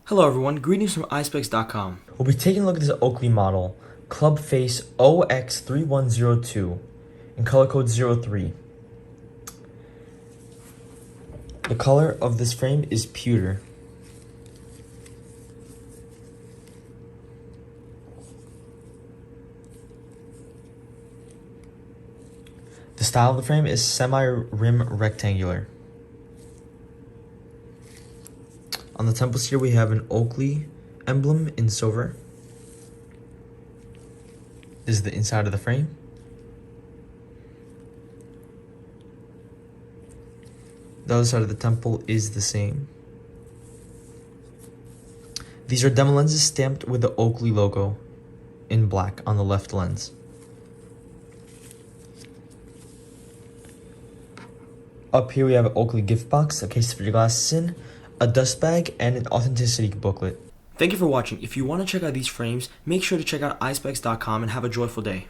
Hello everyone, greetings from Eyespecs.com. We'll be taking a look at this Oakley model, Clubface OX3102, in color code 03. The color of this frame is pewter. The style of the frame is semi-rim rectangular. On the temples here we have an Oakley emblem in silver. This is the inside of the frame. The other side of the temple is the same. These are demo lenses stamped with the Oakley logo in black on the left lens. Up here we have an Oakley gift box, a case to put your glasses in, a dust bag, and an authenticity booklet. Thank you for watching. If you want to check out these frames, make sure to check out Eyespecs.com and have a joyful day.